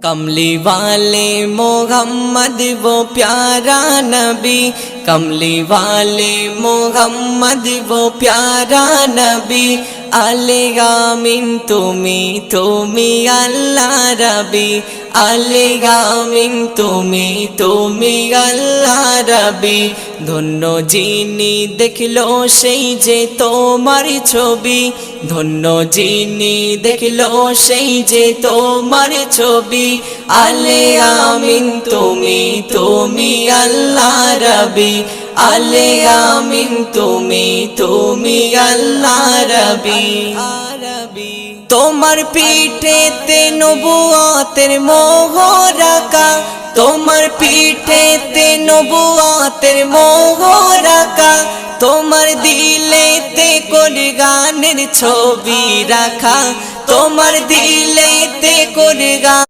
कमली वाले मोहम्मद वो प्यारा नबी, कमली वाले मोहम्मद वो प्यारा नबी। आले आमीन तुमी अल्लाह रबी, आले आमीन तुमी अल्लाह रबी। धन्य जिनी देखलो সেই যে তোমার ছবি, ধন্য যিনি দেখলো সেই যে তোমার ছবি। আলে আমিন তুমি আল্লাহ রবি, আলে আমিন তুমি আল্লাহ রবি। তোমার পিঠেতে নবুয়তের মোহর আঁকা, তোমার পিঠেতে নবুয়তের মোহর আঁকা। তোমার দিলেতে কোরআনের ছবি রাখা, তোমার দিলেতে কোরআন